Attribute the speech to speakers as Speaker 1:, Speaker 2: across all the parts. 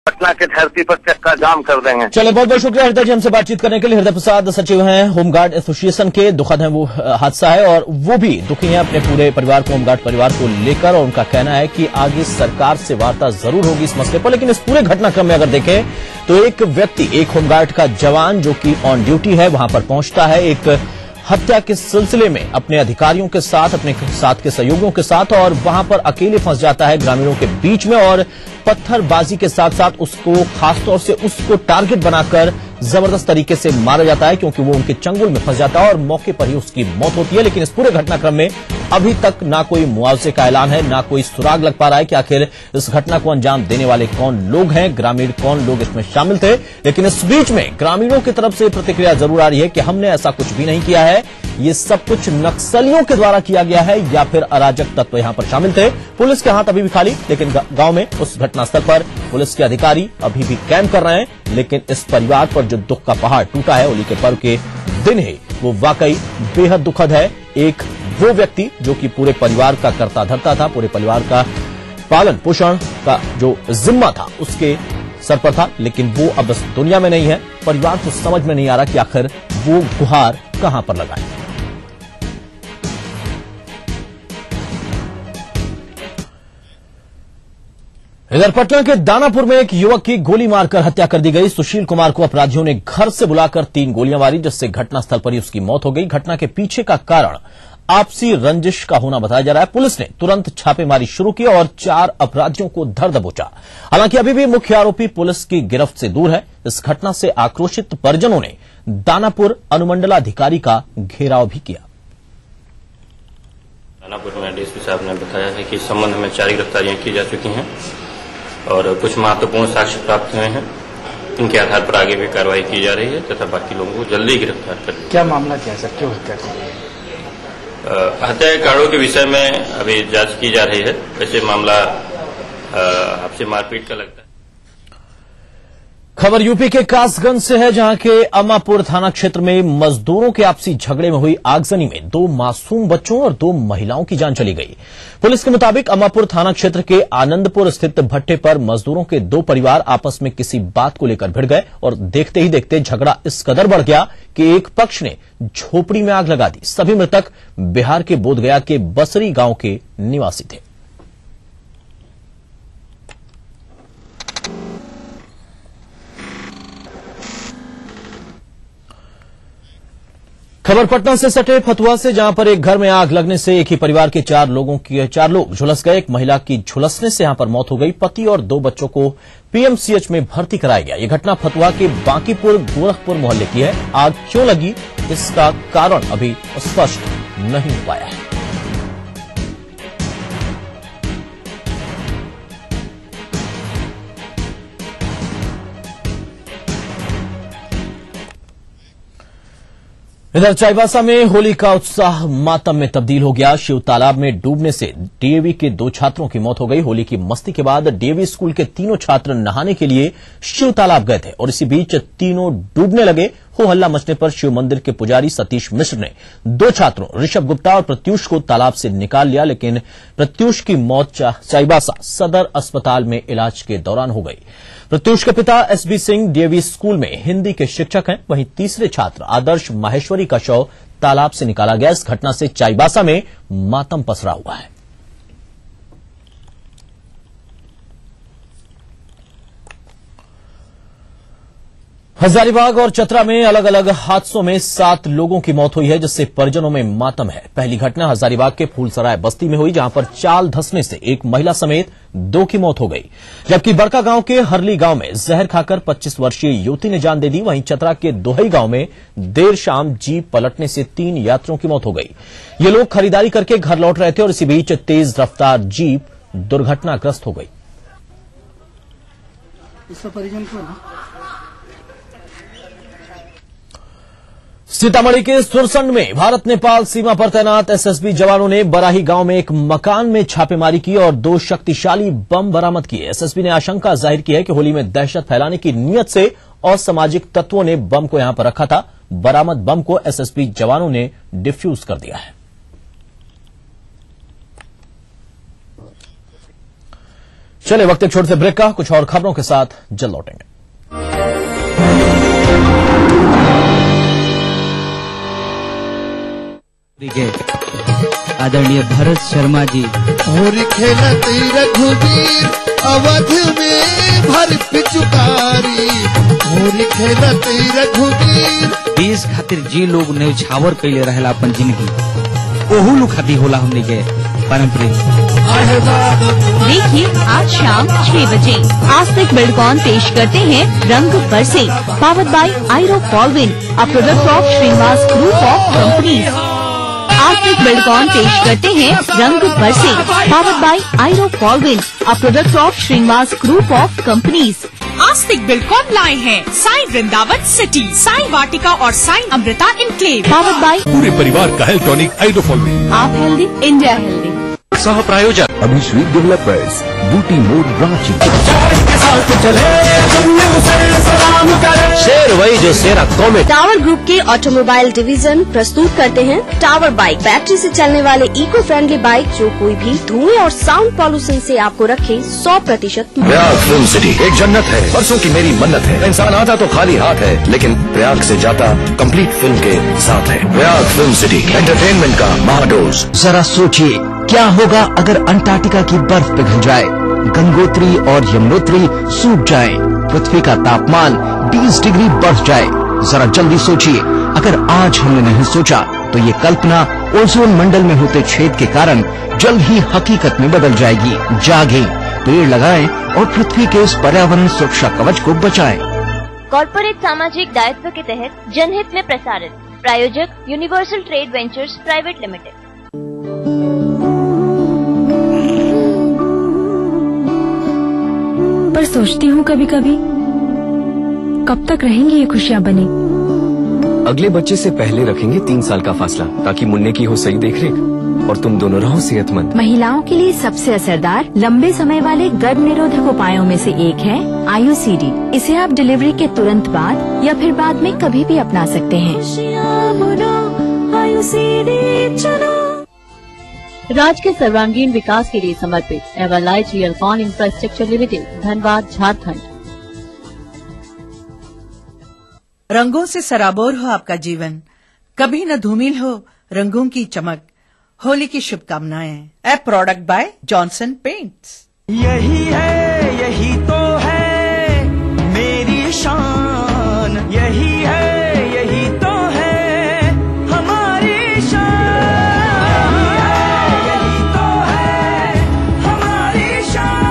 Speaker 1: पटना के धरती पर चक्का जाम कर देंगे।
Speaker 2: चले, बहुत बहुत शुक्रिया हृदय जी हमसे बातचीत करने के लिए। हृदय प्रसाद सचिव हैं होमगार्ड एसोसिएशन के। दुखद है वो हादसा है और वो भी दुखी हैं अपने पूरे परिवार को, होमगार्ड परिवार को लेकर, और उनका कहना है कि आगे सरकार से वार्ता जरूर होगी इस मसले पर। लेकिन इस पूरे घटनाक्रम में अगर देखें तो एक व्यक्ति, एक होमगार्ड का जवान जो कि ऑन ड्यूटी है, वहां पर पहुंचता है एक हत्या के सिलसिले में अपने अधिकारियों के साथ, अपने साथ के सहयोगियों के साथ, और वहां पर अकेले फंस जाता है ग्रामीणों के बीच में, और पत्थरबाजी के साथ साथ उसको, खासतौर से उसको टारगेट बनाकर जबरदस्त तरीके से मारा जाता है, क्योंकि वो उनके चंगुल में फंस जाता है और मौके पर ही उसकी मौत होती है। लेकिन इस पूरे घटनाक्रम में अभी तक ना कोई मुआवजे का ऐलान है, ना कोई सुराग लग पा रहा है कि आखिर इस घटना को अंजाम देने वाले कौन लोग हैं, ग्रामीण कौन लोग इसमें शामिल थे। लेकिन इस बीच में ग्रामीणों की तरफ से प्रतिक्रिया जरूर आ रही है कि हमने ऐसा कुछ भी नहीं किया है, ये सब कुछ नक्सलियों के द्वारा किया गया है या फिर अराजक तत्व यहां पर शामिल थे। पुलिस के हाथ अभी भी खाली, लेकिन गांव में उस घटनास्थल पर पुलिस के अधिकारी अभी भी कैंप कर रहे हैं। लेकिन इस परिवार पर जो दुख का पहाड़ टूटा है होली के पर्व के दिन ही, वो वाकई बेहद दुखद है। एक वो व्यक्ति जो कि पूरे परिवार का कर्ता धर्ता था, पूरे परिवार का पालन पोषण का जो जिम्मा था उसके सर पर था, लेकिन वो अब इस दुनिया में नहीं है। परिवार को समझ में नहीं आ रहा कि आखिर वो गुहार कहां पर लगाए। इधर पटना के दानापुर में एक युवक की गोली मारकर हत्या कर दी गई। सुशील कुमार को अपराधियों ने घर से बुलाकर 3 गोलियां मारी, जिससे घटनास्थल पर ही उसकी मौत हो गई। घटना के पीछे का कारण आपसी रंजिश का होना बताया जा रहा है। पुलिस ने तुरंत छापेमारी शुरू की और 4 अपराधियों को धर दबोचा। हालांकि अभी भी मुख्य आरोपी पुलिस की गिरफ्त से दूर है। इस घटना से आक्रोशित परिजनों ने दानापुर अनुमंडलाधिकारी का घेराव भी किया।
Speaker 3: दानापुर में डीएसपी साहब ने बताया है कि इस संबंध में 4 गिरफ्तारियां की जा चुकी हैं और कुछ महत्वपूर्ण साक्ष्य प्राप्त हुए हैं। इनके आधार पर आगे भी कार्रवाई की जा रही है तथा बाकी लोगों को जल्दी गिरफ्तार कर लिया।
Speaker 4: क्या मामला क्या है सर, क्यों हत्या की?
Speaker 3: हत्या के कारणों के विषय में अभी जांच की जा रही है। वैसे मामला आपसे मारपीट का लगता है।
Speaker 2: खबर यूपी के कासगंज से है, जहां के अम्मापुर थाना क्षेत्र में मजदूरों के आपसी झगड़े में हुई आगजनी में 2 मासूम बच्चों और 2 महिलाओं की जान चली गई। पुलिस के मुताबिक अम्मापुर थाना क्षेत्र के आनंदपुर स्थित भट्टे पर मजदूरों के 2 परिवार आपस में किसी बात को लेकर भिड़ गए और देखते ही देखते झगड़ा इस कदर बढ़ गया कि एक पक्ष ने झोपड़ी में आग लगा दी। सभी मृतक बिहार के बोधगया के बसरी गांव के निवासी थे। खबर पटना से सटे फतुहा से, जहां पर एक घर में आग लगने से एक ही परिवार के 4 लोग झुलस गए। एक महिला की झुलसने से यहां पर मौत हो गई। पति और 2 बच्चों को पीएमसीएच में भर्ती कराया गया। यह घटना फतुहा के बांकीपुर गोरखपुर मोहल्ले की है। आग क्यों लगी, इसका कारण अभी स्पष्ट नहीं हो पाया है। इधर चाईबासा में होली का उत्साह मातम में तब्दील हो गया। शिव तालाब में डूबने से डीएवी के 2 छात्रों की मौत हो गई। होली की मस्ती के बाद डीएवी स्कूल के तीनों छात्र नहाने के लिए शिव तालाब गए थे और इसी बीच तीनों डूबने लगे। हो हल्ला मचने पर शिव मंदिर के पुजारी सतीश मिश्र ने 2 छात्रों ऋषभ गुप्ता और प्रत्यूष को तालाब से निकाल लिया, लेकिन प्रत्यूष की मौत चाईबासा सदर अस्पताल में इलाज के दौरान हो गई। प्रत्यूष के पिता एसबी सिंह डीएवी स्कूल में हिंदी के शिक्षक हैं। वहीं तीसरे छात्र आदर्श माहेश्वरी का शव तालाब से निकाला गया। इस घटना से चाईबासा में मातम पसरा हुआ है। हजारीबाग और चतरा में अलग अलग हादसों में 7 लोगों की मौत हुई है, जिससे परिजनों में मातम है। पहली घटना हजारीबाग के फूलसराय बस्ती में हुई, जहां पर चाल धंसने से एक महिला समेत 2 की मौत हो गई। जबकि बड़का गांव के हरली गांव में जहर खाकर 25 वर्षीय युवती ने जान दे दी। वहीं चतरा के दोहई गांव में देर शाम जीप पलटने से 3 यात्रियों की मौत हो गई। ये लोग खरीदारी करके घर लौट रहे थे और इसी बीच तेज रफ्तार जीप दुर्घटनाग्रस्त हो गई। सीतामढ़ी के सुरसंड में भारत नेपाल सीमा पर तैनात एसएसबी जवानों ने बराही गांव में एक मकान में छापेमारी की और 2 शक्तिशाली बम बरामद किए। एसएसबी ने आशंका जाहिर की है कि होली में दहशत फैलाने की नीयत से असामाजिक तत्वों ने बम को यहां पर रखा था। बरामद बम को एसएसबी जवानों ने डिफ्यूज कर दिया है। चलिए वक्त एक छोटे से ब्रेक का, कुछ और खबरों के साथ जल्द लौटेंगे।
Speaker 5: आदरणीय भरत शर्मा जी
Speaker 6: और खेलत रघुवीर अवध में भर पिचुकारी और खेलत रघुवीर
Speaker 5: देश खातिर जे लोग न्यौछावर कैले रहेला अपन जिंदगी ओहू लोग खातिर होला हमने के पारंपरिक।
Speaker 7: देखिए आज शाम 6 बजे आस्तिक बिल्डकॉन पेश करते हैं रंग बरसे, पावर्ड बाय आयरो पॉलविन, a product of Srinivas group of companies. Astik Buildcon पेश करते हैं रंग बरसे, पावर्ड बाय आयरो पॉलविन, a product of Srinivas group of companies.
Speaker 8: Astik Buildcon लाए हैं साई वृंदावन सिटी, साई वाटिका और Sai Amrita enclave,
Speaker 7: powered by
Speaker 9: पूरे परिवार का हेल्थ टॉनिक आइडोफॉलविन।
Speaker 7: आप हेल्दी, इंडिया हेल्दी।
Speaker 9: सह प्रायोजक अभिश्री डेवलपर्स, बूटी मोड ब्रांच।
Speaker 2: शेर वही जो शेरा कॉमेट।
Speaker 10: टावर ग्रुप के ऑटोमोबाइल डिवीजन प्रस्तुत करते हैं टावर बाइक, बैटरी से चलने वाले इको फ्रेंडली बाइक जो कोई भी धुएं और साउंड पॉल्यूशन से आपको रखे 100%।
Speaker 9: प्रयाग फिल्म सिटी एक जन्नत है, बरसों की मेरी मन्नत है। इंसान आता तो खाली हाथ है, लेकिन प्रयाग से जाता कंप्लीट फिल्म के साथ है। प्रयाग फिल्म सिटी एंटरटेनमेंट का महाडोज।
Speaker 11: जरा सोचिए क्या होगा अगर अंटार्कटिका की बर्फ पिघल जाए, गंगोत्री और यमुनोत्री सूख जाए, पृथ्वी का तापमान 20 डिग्री बढ़ जाए। जरा जल्दी सोचिए, अगर आज हमने नहीं सोचा तो ये कल्पना ओजोन मंडल में होते छेद के कारण जल्द ही हकीकत में बदल जाएगी। जागें, पेड़ लगाएं और पृथ्वी के इस पर्यावरण सुरक्षा कवच को बचाएं।
Speaker 10: कॉर्पोरेट सामाजिक दायित्व के तहत जनहित में प्रसारित, प्रायोजक universal trade ventures private limited.
Speaker 12: पर सोचती हूँ कभी कभी कब तक रहेंगी ये खुशियाँ बनी।
Speaker 13: अगले बच्चे से पहले रखेंगे 3 साल का फासला, ताकि मुन्ने की हो सही देखरेख और तुम दोनों रहो सेहतमंद।
Speaker 12: महिलाओं के लिए सबसे असरदार लंबे समय वाले गर्भ निरोधक उपायों में से एक है आयुसीडी। इसे आप डिलीवरी के तुरंत बाद या फिर बाद में कभी भी अपना सकते हैं।
Speaker 7: राज्य के सर्वांगीण विकास के लिए समर्पित Everlite Realcon infrastructure limited, Dhanbad, Jharkhand.
Speaker 8: रंगों से सराबोर हो आपका जीवन, कभी न धूमिल हो रंगों की चमक। होली की शुभकामनाएं। A product by Johnson paints.
Speaker 6: यही है, यही तो है मेरी शान, यही है, यही तो है हमारी शान, यही तो है हमारी शान।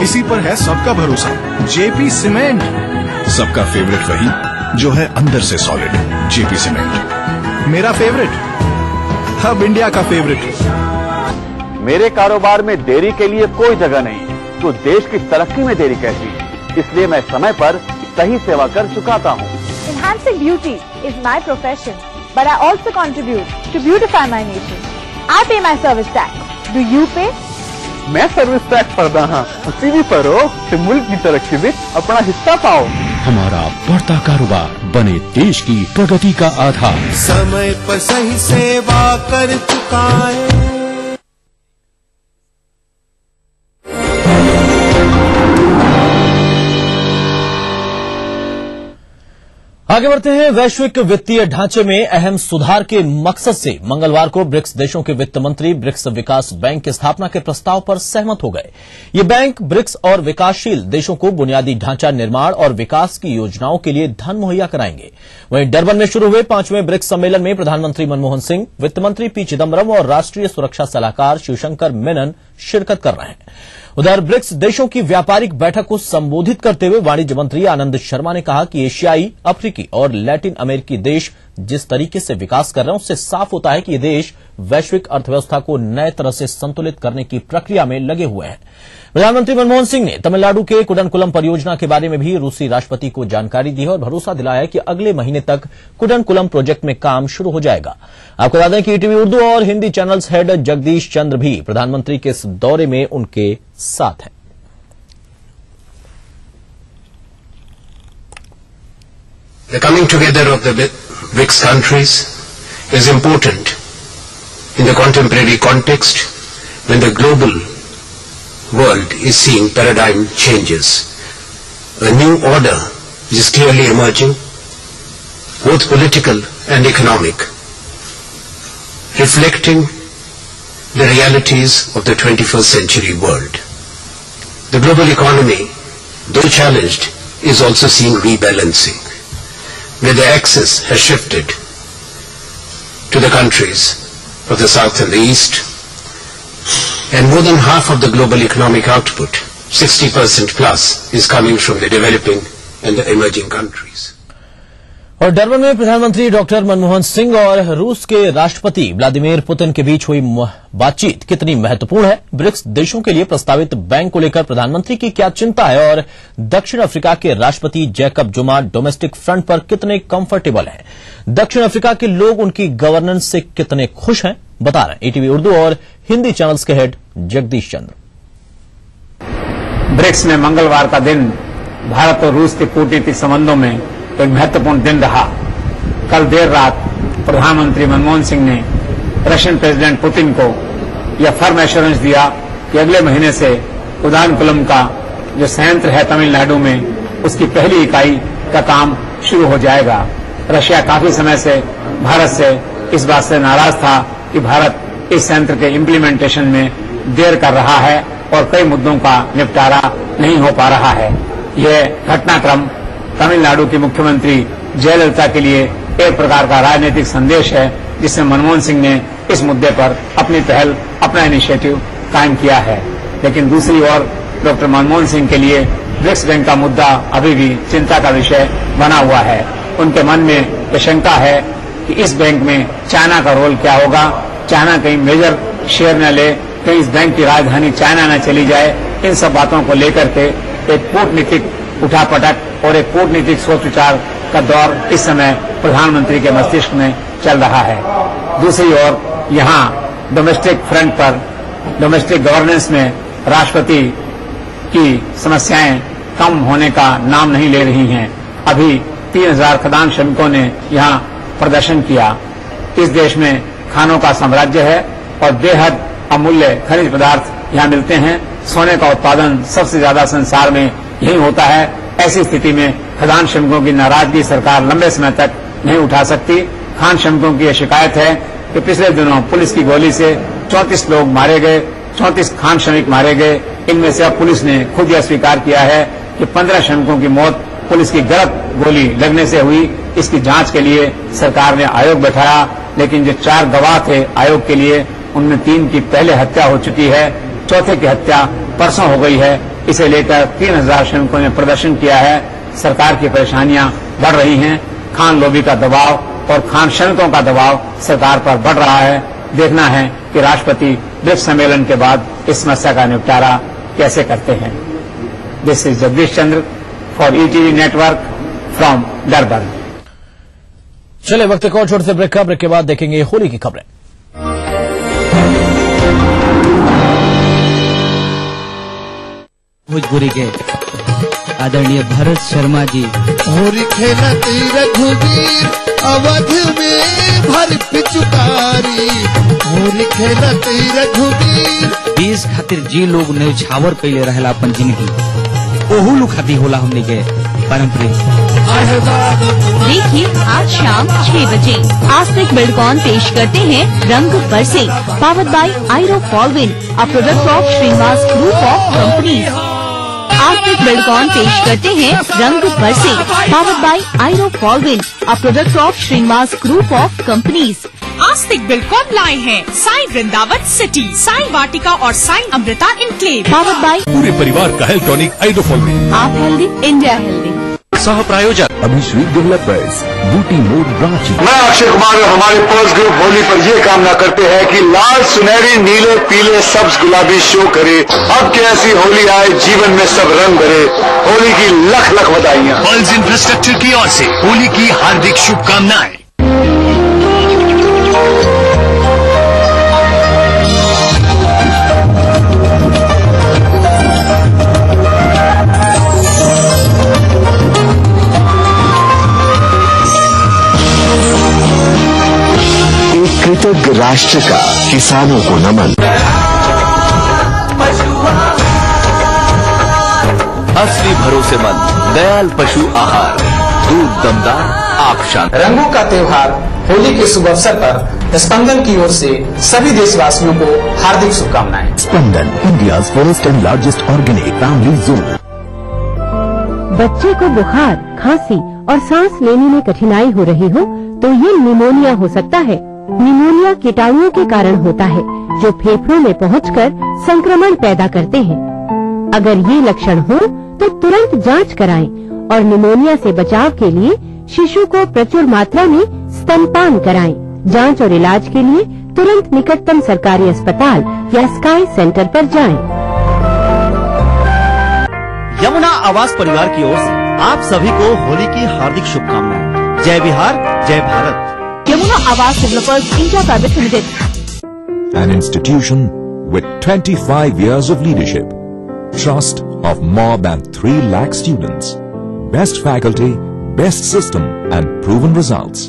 Speaker 9: इसी पर है सबका भरोसा, जेपी सीमेंट। सबका फेवरेट वही जो है अंदर से सॉलिड, जेपी सीमेंट। मेरा फेवरेट, अब इंडिया का फेवरेट।
Speaker 1: मेरे कारोबार में देरी के लिए कोई जगह नहीं, तो देश की तरक्की में देरी कैसी, इसलिए मैं समय पर सही सेवा कर चुकाता हूँ।
Speaker 10: Enhancing beauty is my profession, but I also contribute to beautify my nation. I pay my service tax. Do you pay?
Speaker 1: मैं सर्विस टैक्स भरदा हाँ, उसी भी भरो कि मुल्क की तरक्की में अपना हिस्सा पाओ।
Speaker 9: हमारा बढ़ता कारोबार बने देश की प्रगति का आधार।
Speaker 6: समय पर सही सेवा कर चुकाए।
Speaker 2: आगे बढ़ते हैं। वैश्विक वित्तीय ढांचे में अहम सुधार के मकसद से मंगलवार को ब्रिक्स देशों के वित्त मंत्री ब्रिक्स विकास बैंक की स्थापना के प्रस्ताव पर सहमत हो गए। ये बैंक ब्रिक्स और विकासशील देशों को बुनियादी ढांचा निर्माण और विकास की योजनाओं के लिए धन मुहैया कराएंगे। वहीं डरबन में शुरू हुए 5वें ब्रिक्स सम्मेलन में प्रधानमंत्री मनमोहन सिंह, वित्त मंत्री पी चिदम्बरम और राष्ट्रीय सुरक्षा सलाहकार शिवशंकर मेनन शिरकत कर रहे हैं। उधर ब्रिक्स देशों की व्यापारिक बैठक को संबोधित करते हुए वाणिज्य मंत्री आनंद शर्मा ने कहा कि एशियाई, अफ्रीकी और लैटिन अमेरिकी देश जिस तरीके से विकास कर रहे हैं उससे साफ होता है कि ये देश वैश्विक अर्थव्यवस्था को नए तरह से संतुलित करने की प्रक्रिया में लगे हुए हैं। प्रधानमंत्री मनमोहन सिंह ने तमिलनाडु के कुडनकुलम परियोजना के बारे में भी रूसी राष्ट्रपति को जानकारी दी है और भरोसा दिलाया कि अगले महीने तक कुडनकुलम प्रोजेक्ट में काम शुरू हो जाएगा। आपको बता दें कि ईटीवी उर्दू और हिंदी चैनल्स हेड जगदीश चंद्र भी प्रधानमंत्री के इस दौरे में उनके साथ हैं।
Speaker 14: The coming together of the BRICS countries is important in the contemporary context when the global world is seeing paradigm changes. A new order is clearly emerging, both political and economic, reflecting the realities of the 21st century world. The global economy, though challenged, is also seeing rebalancing, where the axis has shifted to the countries of the South and the East, and more than half of the global economic output, 60% plus, is coming from the developing and the emerging countries.
Speaker 2: और Durban में प्रधानमंत्री doctor Manmohan Singh और रूस के राष्ट्रपति Vladimir Putin के बीच हुई बातचीत कितनी महत्वपूर्ण है, ब्रिक्स देशों के लिए प्रस्तावित बैंक को लेकर प्रधानमंत्री की क्या चिंता है और दक्षिण अफ्रीका के राष्ट्रपति जैकब जुमा डोमेस्टिक फ्रंट पर कितने कंफर्टेबल हैं, दक्षिण अफ्रीका के लोग उनकी गवर्नेंस से कितने खुश हैं, बता रहे हैं ईटीवी उर्दू और हिंदी चैनल्स के हेड जगदीश चंद्र।
Speaker 15: ब्रिक्स में मंगलवार का दिन भारत और रूस के कूटनीतिक संबंधों में एक महत्वपूर्ण दिन रहा। कल देर रात प्रधानमंत्री मनमोहन सिंह ने रशियन प्रेसिडेंट पुतिन को यह फर्म एश्योरेंस दिया कि अगले महीने से उदानकुलम का जो संयंत्र है तमिलनाडु में, उसकी पहली इकाई का काम शुरू हो जाएगा। रशिया काफी समय से भारत से इस बात से नाराज था कि भारत इस संयंत्र के इम्प्लीमेंटेशन में देर कर रहा है और कई मुद्दों का निपटारा नहीं हो पा रहा है। यह घटनाक्रम तमिलनाडु की मुख्यमंत्री जयललिता के लिए एक प्रकार का राजनीतिक संदेश है, जिसमें मनमोहन सिंह ने इस मुद्दे पर अपनी पहल, अपना इनिशिएटिव कायम किया है। लेकिन दूसरी ओर डॉक्टर मनमोहन सिंह के लिए ब्रिक्स बैंक का मुद्दा अभी भी चिंता का विषय बना हुआ है। उनके मन में यह शंका है कि इस बैंक में चाइना का रोल क्या होगा, चाइना कहीं मेजर शेयर न ले, कहीं इस बैंक की राजधानी चाइना न चली जाए। इन सब बातों को लेकर के एक कूटनीतिक उठापटक और एक कूटनीतिक सोच विचार का दौर इस समय प्रधानमंत्री के मस्तिष्क में चल रहा है। दूसरी ओर यहाँ डोमेस्टिक फ्रंट पर, डोमेस्टिक गवर्नेंस में राष्ट्रपति की समस्याएं कम होने का नाम नहीं ले रही हैं। अभी 3000 खदान श्रमिकों ने यहाँ प्रदर्शन किया। इस देश में खानों का साम्राज्य है और बेहद अमूल्य खनिज पदार्थ यहाँ मिलते हैं। सोने का उत्पादन सबसे ज्यादा संसार में यही होता है। ऐसी स्थिति में खदान श्रमिकों की नाराजगी सरकार लंबे समय तक नहीं उठा सकती। खान श्रमिकों की यह शिकायत है कि पिछले दिनों पुलिस की गोली से 34 लोग मारे गए, 34 खान श्रमिक मारे गए। इनमें से अब पुलिस ने खुद यह स्वीकार किया है कि 15 श्रमिकों की मौत पुलिस की गलत गोली लगने से हुई। इसकी जांच के लिए सरकार ने आयोग बैठाया, लेकिन जो 4 गवाह थे आयोग के लिए, उनमें 3 की पहले हत्या हो चुकी है, चौथे की हत्या परसों हो गई है। इसे लेकर 3000 श्रमिकों ने प्रदर्शन किया है। सरकार की परेशानियां बढ़ रही हैं। खान लॉबी का दबाव और खान श्रमिकों का दबाव सरकार पर बढ़ रहा है। देखना है कि राष्ट्रपति ब्रिक्स सम्मेलन के बाद इस समस्या का निपटारा कैसे करते हैं। This is Jagdish Chandra for ETV network from Durban.
Speaker 2: चले वक्त एक और छोटे से ब्रेक के बाद देखेंगे होली की खबरें।
Speaker 5: भोजपुरी के आदरणीय भरत शर्मा जी।
Speaker 6: होली खेलत रघुवीर अवध में भर पिचुकारी, होली खेलत रघुवीर।
Speaker 5: देश खातिर जे लोग न्यौछावर कैले रहेला अपन जिंदगी, ओहू लोग खातिर होला हमने के पारंपरिक।
Speaker 7: देखिए आज शाम 6 बजे आस्तिक बिल्डकॉन पेश करते हैं रंग बरसे, पावर्ड बाय आयरो फॉलविन, a product of Srinivas group of companies. Astik Buildcon पेश करते हैं रंग बरसे, पावर्ड बाय आयरो फॉलविन, a product of Srinivas group of companies.
Speaker 16: Astik Buildcon लाए हैं साई वृंदावन सिटी, साई वाटिका और Sai Amrita enclave.
Speaker 7: Powered by
Speaker 17: पूरे परिवार का हेल्थ टॉनिक आयरो फॉलविन।
Speaker 7: आप हेल्दी, इंडिया हेल्दी।
Speaker 17: सह प्रायोजक अभिश्री डेवलपर्स, बूटी मोड़ ब्रांच।
Speaker 18: मैं अक्षय कुमार और हमारे पर्स ग्रुप होली पर ये कामना करते हैं कि लाल, सुनहरी, नीले, पीले, सब्ज, गुलाबी शो करे। अब की ऐसी होली आए, जीवन में सब रंग भरे। होली की लख लख बधाइयाँ।
Speaker 17: पर्ल्स इंफ्रास्ट्रक्चर की ओर से होली की हार्दिक शुभकामनाएं।
Speaker 11: कृतज्ञ राष्ट्र का किसानों को नमन।
Speaker 17: असली भरोसेमंद दयाल पशु आहार, दूध दमदार आप शांत।
Speaker 19: रंगों का त्योहार होली के शुभ अवसर पर स्पंदन की ओर से सभी देशवासियों को हार्दिक शुभकामनाएं।
Speaker 17: Spandan, India first and largest organic family zone.
Speaker 20: बच्चे को बुखार, खांसी और सांस लेने में कठिनाई हो रही हो तो ये निमोनिया हो सकता है। निमोनिया कीटाणुओं के कारण होता है जो फेफड़ों में पहुंचकर संक्रमण पैदा करते हैं। अगर ये लक्षण हो तो तुरंत जांच कराएं और निमोनिया से बचाव के लिए शिशु को प्रचुर मात्रा में स्तनपान कराएं। जांच और इलाज के लिए तुरंत निकटतम सरकारी अस्पताल या स्काई सेंटर पर जाएं।
Speaker 21: यमुना आवास परिवार की ओर से आप सभी को होली की हार्दिक शुभकामनाएं। जय बिहार, जय भारत।
Speaker 7: यमुना आवास developers India private limited,
Speaker 17: an institution with 25 years of leadership, trust of more than 3 lakh students, best faculty, best system and proven results,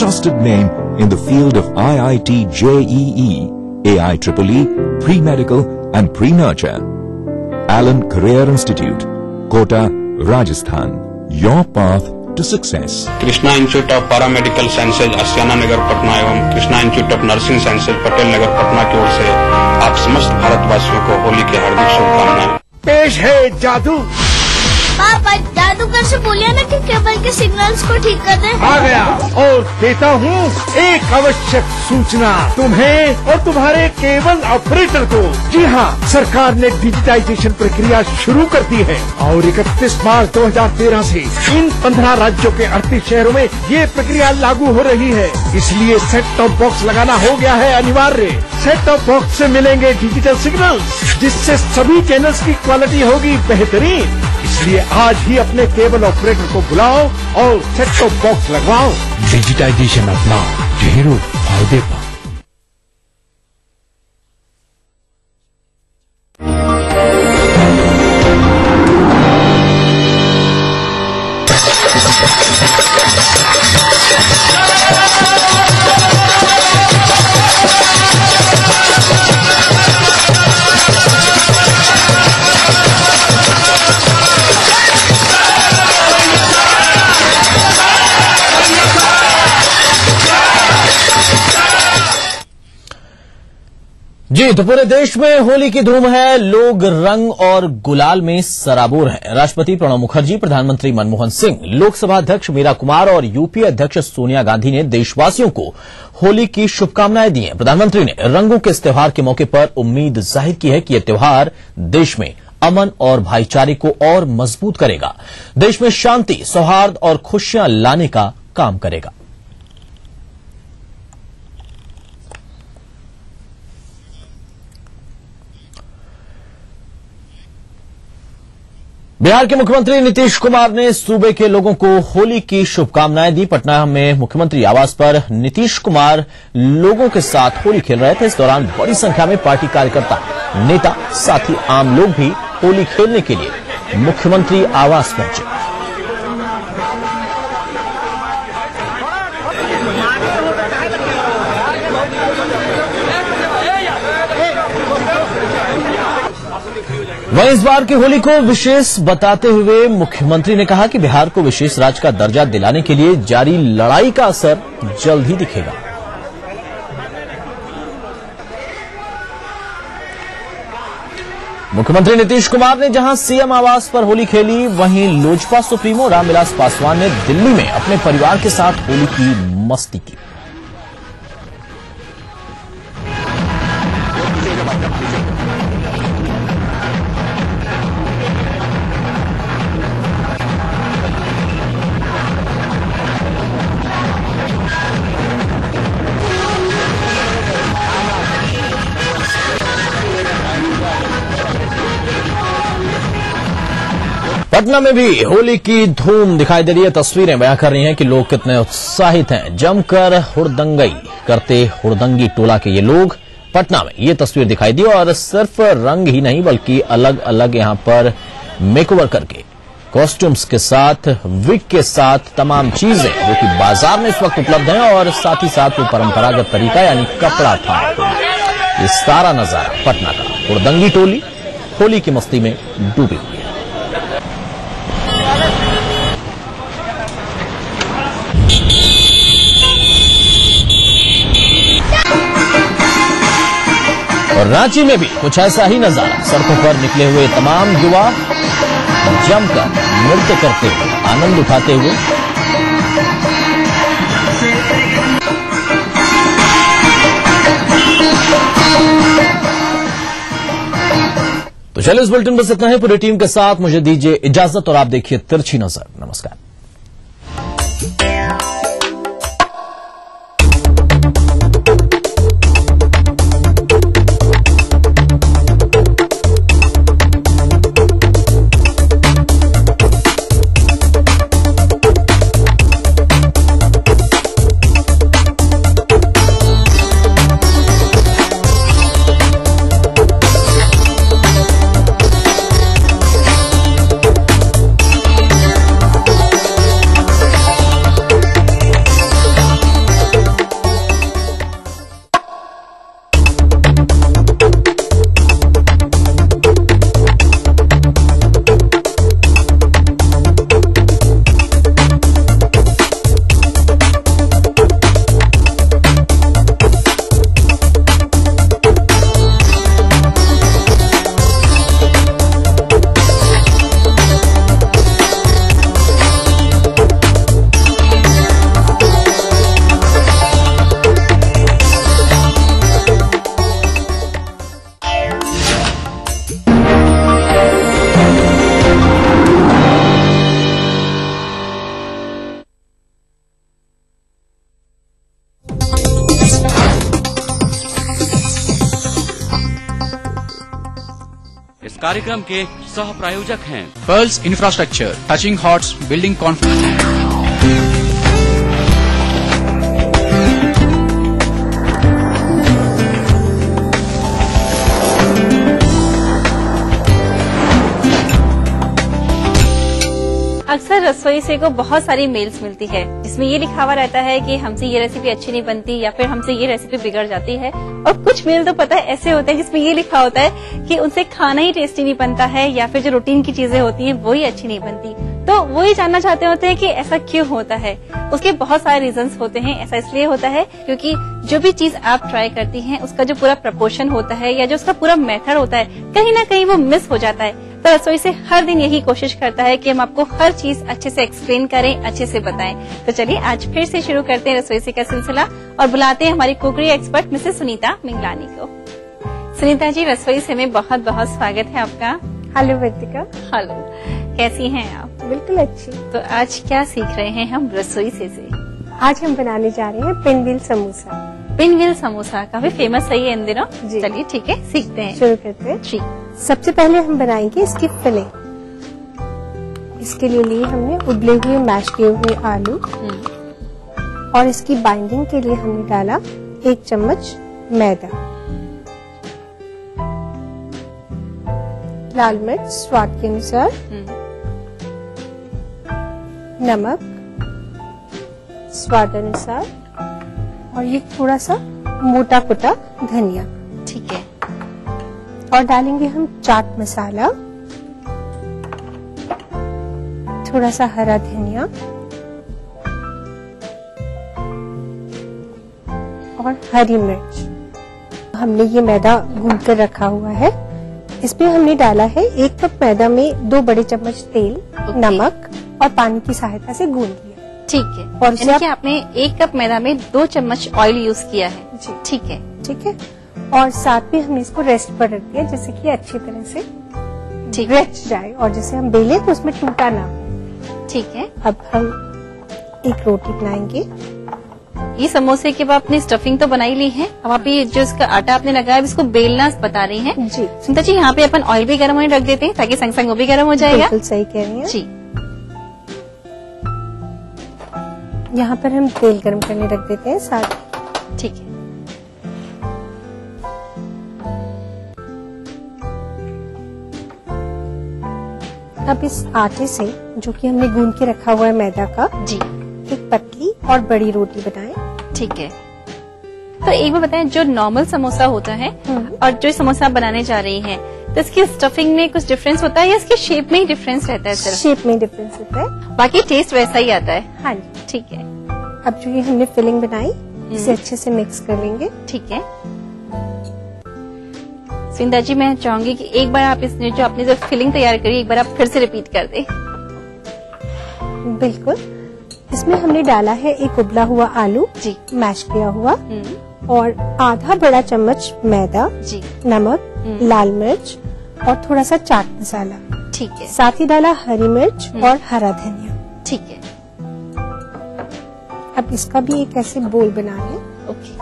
Speaker 17: trusted name in the field of IIT JEE, AIEEE, pre-medical and pre-nurture. Allen Career Institute, Kota, Rajasthan, your path to success.
Speaker 22: Krishna institute of paramedical sciences Ashiana Nagar Patna एवं Krishna institute of nursing sciences Patel Nagar Patna की ओर से आप समस्त भारतवासियों को होली की हार्दिक शुभकामनाएं।
Speaker 23: पेश है जादू।
Speaker 24: पापा, जादूगर से बोलिए ना कि केबल के सिग्नल्स को ठीक कर दे।
Speaker 23: आ गया और देता हूँ एक आवश्यक सूचना तुम्हें और तुम्हारे केबल ऑपरेटर को। जी हाँ, सरकार ने डिजिटाइजेशन प्रक्रिया शुरू कर दी है और 31 मार्च 2013 से इन 15 राज्यों के 38 शहरों में ये प्रक्रिया लागू हो रही है। इसलिए सेट टॉप बॉक्स लगाना हो गया है अनिवार्य। सेट टॉप बॉक्स से मिलेंगे डिजिटल सिग्नल्स जिससे सभी चैनल्स की क्वालिटी होगी बेहतरीन। इसलिए आज ही अपने केबल ऑपरेटर को बुलाओ और सेट टॉप बॉक्स लगवाओ। डिजिटाइजेशन अपना ढेरों फायदे पा।
Speaker 2: जी, तो पूरे देश में होली की धूम है। लोग रंग और गुलाल में सराबोर हैं। राष्ट्रपति प्रणब मुखर्जी, प्रधानमंत्री मनमोहन सिंह, लोकसभा अध्यक्ष मीरा कुमार और यूपीए अध्यक्ष सोनिया गांधी ने देशवासियों को होली की शुभकामनाएं दी हैं। प्रधानमंत्री ने रंगों के इस त्योहार के मौके पर उम्मीद जाहिर की है कि यह त्योहार देश में अमन और भाईचारे को और मजबूत करेगा, देश में शांति, सौहार्द और खुशियां लाने का काम करेगा। बिहार के मुख्यमंत्री नीतीश कुमार ने सूबे के लोगों को होली की शुभकामनाएं दी। पटना में मुख्यमंत्री आवास पर नीतीश कुमार लोगों के साथ होली खेल रहे थे। इस दौरान बड़ी संख्या में पार्टी कार्यकर्ता, नेता, साथ ही आम लोग भी होली खेलने के लिए मुख्यमंत्री आवास पहुंचे। वहीं इस बार की होली को विशेष बताते हुए मुख्यमंत्री ने कहा कि बिहार को विशेष राज्य का दर्जा दिलाने के लिए जारी लड़ाई का असर जल्द ही दिखेगा। मुख्यमंत्री नीतीश कुमार ने जहां सीएम आवास पर होली खेली, वहीं लोजपा सुप्रीमो रामविलास पासवान ने दिल्ली में अपने परिवार के साथ होली की मस्ती की। पटना में भी होली की धूम दिखाई दे रही है। तस्वीरें बयां कर रही हैं कि लोग कितने उत्साहित हैं। जमकर हुड़दंगई करते हुड़दंगी टोला के ये लोग पटना में ये तस्वीर दिखाई दी और सिर्फ रंग ही नहीं बल्कि अलग अलग यहां पर मेकओवर करके कॉस्ट्यूम्स के साथ, विग के साथ तमाम चीजें जो कि बाजार में इस वक्त उपलब्ध हैं और साथ ही साथ वो परंपरागत तरीका यानी कपड़ा था। ये सारा नजारा पटना का हुड़दंगी टोली होली की मस्ती में डूबी हुई है। और रांची में भी कुछ ऐसा ही नजारा। सड़कों पर निकले हुए तमाम युवा जमकर नृत्य करते हुए, आनंद उठाते हुए। तो चलिए इस बुलेटिन बस इतना है। पूरी टीम के साथ मुझे दीजिए इजाजत और आप देखिए तिरछी नजर। नमस्कार।
Speaker 3: कार्यक्रम के सह प्रायोजक हैं
Speaker 19: pearls infrastructure, touching hearts, building confidence.
Speaker 4: अक्सर रसोई से को बहुत सारी मेल्स मिलती है जिसमें ये लिखा हुआ रहता है कि हमसे ये रेसिपी अच्छी नहीं बनती या फिर हमसे ये रेसिपी बिगड़ जाती है। और कुछ मेल तो पता है ऐसे होते हैं जिसमें ये लिखा होता है कि उनसे खाना ही टेस्टी नहीं बनता है या फिर जो रूटीन की चीजें होती हैं वो ही अच्छी नहीं बनती। तो वो ही जानना चाहते होते हैं कि ऐसा क्यों होता है। उसके बहुत सारे रीजंस होते हैं। ऐसा इसलिए होता है क्योंकि जो भी चीज आप ट्राई करती हैं उसका जो पूरा प्रपोर्शन होता है या जो उसका पूरा मेथड होता है कहीं ना कहीं वो मिस हो जाता है। तो रसोई से हर दिन यही कोशिश करता है कि हम आपको हर चीज अच्छे से एक्सप्लेन करें, अच्छे से बताएं। तो चलिए आज फिर से शुरू करते हैं रसोई से का सिलसिला और बुलाते हैं हमारी कुकरी एक्सपर्ट मिसेस सुनीता मिंगलानी को। सुनीता जी, रसोई से में बहुत बहुत स्वागत है आपका।
Speaker 12: हेलो वेदिका।
Speaker 4: हेलो, कैसी हैं आप?
Speaker 12: बिल्कुल अच्छी।
Speaker 4: तो आज क्या सीख रहे हैं हम रसोई से?
Speaker 12: आज हम बनाने जा रहे हैं पिनव्हील समोसा।
Speaker 4: पिनव्हील समोसा काफी फेमस है ये इन दिनों। चलिए ठीक है, सीखते हैं,
Speaker 12: शुरू करते हैं।
Speaker 4: ठीक।
Speaker 12: सबसे पहले हम बनाएंगे इसकी फिलिंग। इसके लिए हमने उबले हुए मैश किए हुए आलू और इसकी बाइंडिंग के लिए हमने डाला 1 चम्मच मैदा, लाल मिर्च स्वाद के अनुसार, नमक स्वाद अनुसार और ये थोड़ा सा मोटा कुटा धनिया।
Speaker 4: ठीक है।
Speaker 12: और डालेंगे हम चाट मसाला, थोड़ा सा हरा धनिया और हरी मिर्च। हमने ये मैदा गूंथ कर रखा हुआ है। इसमें हमने डाला है 1 कप मैदा में 2 बड़े चम्मच तेल, नमक और पानी की सहायता से गूंथ लिया।
Speaker 4: ठीक है। और यानी आपने 1 कप मैदा में 2 चम्मच ऑयल यूज किया है।
Speaker 12: जी
Speaker 4: ठीक है।
Speaker 12: ठीक है। और साथ में हमने इसको रेस्ट पर रख दिया जिससे कि अच्छी तरह से रेस्ट जाए और जैसे हम बेले तो उसमें टूटा ना हो।
Speaker 4: ठीक है।
Speaker 12: अब हम एक रोटी बनाएंगे।
Speaker 4: ये समोसे के बाद आपने स्टफिंग तो बनाई ली है। अब आप ये जो इसका आटा आपने लगाया इसको बेलना बता रही हैं।
Speaker 12: जी
Speaker 4: सुनीता जी, यहाँ पे अपन ऑयल भी गर्म होने रख देते हैं ताकि संग संग वो भी गर्म हो जाएगा।
Speaker 12: बिल्कुल सही कह रही हैं।
Speaker 4: जी।
Speaker 12: यहाँ पर हम तेल गर्म करने रख देते हैं साथ।
Speaker 4: ठीक है।
Speaker 12: अब इस आटे से जो कि हमने गूंथ के रखा हुआ है मैदा का,
Speaker 4: जी,
Speaker 12: एक पतली और बड़ी रोटी बनाएं।
Speaker 4: ठीक है। तो एक बार बताएं, जो नॉर्मल समोसा होता है और जो समोसा आप बनाने जा रही हैं, तो इसकी स्टफिंग में कुछ डिफरेंस होता है या इसके शेप में ही डिफरेंस रहता है? सिर्फ
Speaker 12: शेप में डिफरेंस होता है,
Speaker 4: बाकी टेस्ट वैसा ही आता है।
Speaker 12: हाँ जी।
Speaker 4: ठीक है।
Speaker 12: अब जो ये हमने फिलिंग बनाई इसे अच्छे से मिक्स कर लेंगे।
Speaker 4: ठीक है। सुनीता जी, मैं चाहूंगी कि एक बार आप इसने जो आपने जो फिलिंग तैयार करी एक बार आप फिर से रिपीट कर दें।
Speaker 12: बिल्कुल। इसमें हमने डाला है एक उबला हुआ आलू
Speaker 4: जी,
Speaker 12: मैश किया हुआ, और आधा बड़ा चम्मच मैदा
Speaker 4: जी,
Speaker 12: नमक, लाल मिर्च और थोड़ा सा चाट मसाला।
Speaker 4: ठीक है।
Speaker 12: साथ ही डाला हरी मिर्च और हरा धनिया।
Speaker 4: ठीक है।
Speaker 12: अब इसका भी एक ऐसे बोल बना लें।
Speaker 4: ओके।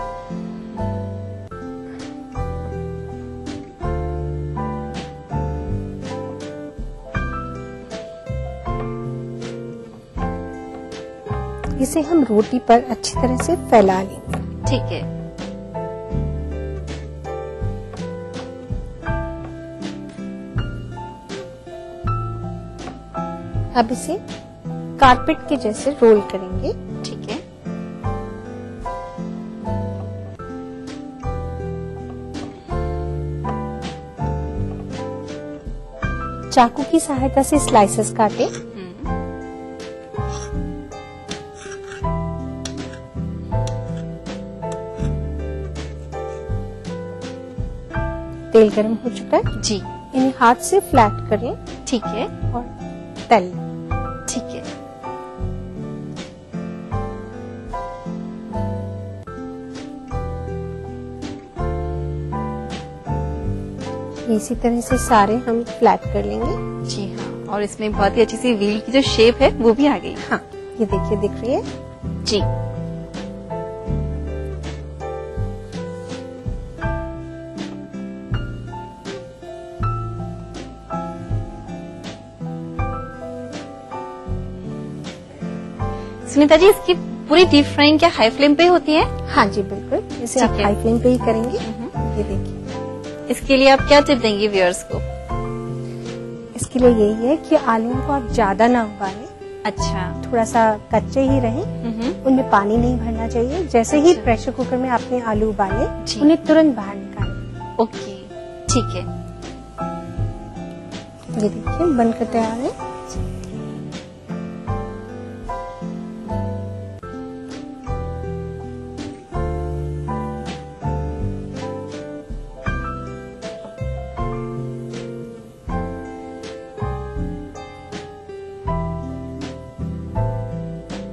Speaker 12: इसे हम रोटी पर अच्छी तरह से फैला लेंगे।
Speaker 4: ठीक है।
Speaker 12: अब इसे कारपेट के जैसे रोल करेंगे।
Speaker 4: ठीक है।
Speaker 12: चाकू की सहायता से स्लाइसेस काटें। तेल गर्म हो चुका है
Speaker 4: जी,
Speaker 12: इन्हें हाथ से फ्लैट करें।
Speaker 4: ठीक है।
Speaker 12: और तल।
Speaker 4: ठीक है।
Speaker 12: इसी तरह से सारे हम फ्लैट कर लेंगे।
Speaker 4: जी हाँ, और इसमें बहुत ही अच्छी सी व्हील की जो शेप है वो भी आ गई।
Speaker 12: हाँ, ये देखिए दिख रही है
Speaker 4: जी। सुनीता जी, इसकी पूरी डीप फ्राइंग क्या हाई फ्लेम पे होती है?
Speaker 12: हाँ जी बिल्कुल, इसे आप हाई फ्लेम पे ही करेंगे। ये देखिए।
Speaker 4: इसके लिए आप क्या टिप देंगे व्यूअर्स को?
Speaker 12: इसके लिए यही है कि आलू को आप ज्यादा ना उबालें।
Speaker 4: अच्छा।
Speaker 12: थोड़ा सा कच्चे ही रहें, उनमें पानी नहीं भरना चाहिए। जैसे ही प्रेशर कुकर में आपने आलू उबाले, उन्हें तुरंत बाहर निकालें।
Speaker 4: ओके, ठीक है।
Speaker 12: ये देखिए बनकर तैयार है।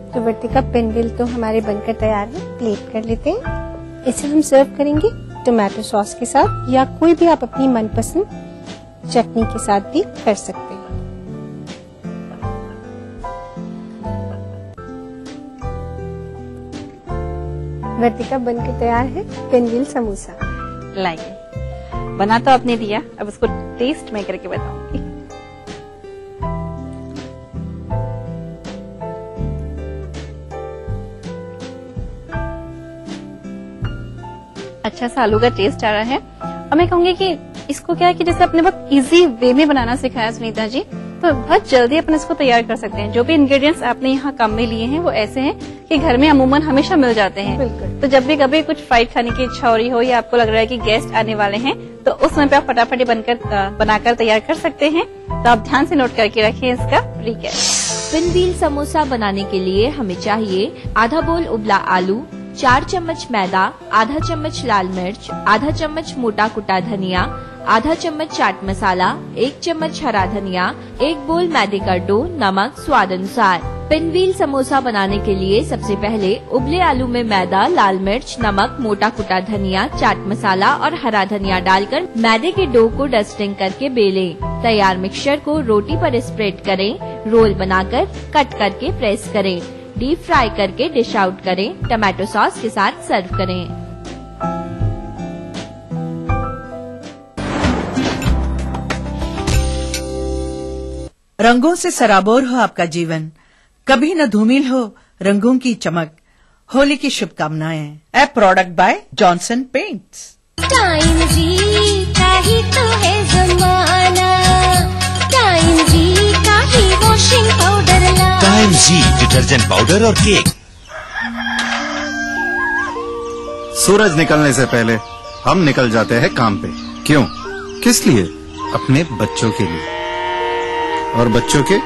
Speaker 12: तो वर्तिका पेनविल तो हमारे बनकर तैयार है। प्लेट कर लेते हैं। इसे हम सर्व करेंगे टोमेटो सॉस के साथ, या कोई भी आप अपनी मनपसंद चटनी के साथ भी कर सकते हैं। वर्तिका बनकर तैयार है पेनविल समोसा।
Speaker 4: लाइए, बना तो आपने दिया, अब उसको टेस्ट मैं करके बताऊंगी। अच्छा सा आलू का टेस्ट आ रहा है। और मैं कहूंगी कि इसको क्या है कि जैसे अपने बहुत इजी वे में बनाना सिखाया सुनीता जी, तो बहुत जल्दी अपन इसको तैयार कर सकते हैं। जो भी इंग्रेडिएंट्स आपने यहाँ काम में लिए हैं वो ऐसे हैं कि घर में अमूमन हमेशा मिल जाते हैं। तो जब भी कभी कुछ फ्राइड खाने की इच्छा हो रही हो, या आपको लग रहा है कि गेस्ट आने वाले हैं, तो उस समय पे आप फटाफट बनाकर तैयार कर सकते हैं। तो आप ध्यान से नोट करके रखें इसका रिकैप।
Speaker 7: पिनव्हील समोसा बनाने के लिए हमें चाहिए आधा बोल उबला आलू, 4 चम्मच मैदा, आधा चम्मच लाल मिर्च, आधा चम्मच मोटा कुटा धनिया, आधा चम्मच चाट मसाला, 1 चम्मच हरा धनिया, 1 बोल मैदे का डो, नमक स्वाद अनुसार। पिनव्हील समोसा बनाने के लिए सबसे पहले उबले आलू में मैदा, लाल मिर्च, नमक, मोटा कुटा धनिया, चाट मसाला और हरा धनिया डालकर मैदे के डो को डस्टिंग करके बेलें। तैयार मिक्सचर को रोटी पर स्प्रेड करें, रोल बनाकर कट करके प्रेस करें। डीप फ्राई करके डिश आउट करें। टमाटो सॉस के साथ सर्व करें।
Speaker 1: रंगों से सराबोर हो आपका जीवन, कभी न धूमिल हो रंगों की चमक। होली की शुभकामनाएं। A product by Johnson paints.
Speaker 24: Time ji का ही तो है जमाना, टाइम जी का ही वॉशिंग पाउडर ला,
Speaker 8: टाइम जी डिटर्जेंट पाउडर और केक।
Speaker 9: सूरज निकलने से पहले हम निकल जाते हैं काम पे। क्यों? किस लिए? अपने बच्चों के लिए। और बच्चों के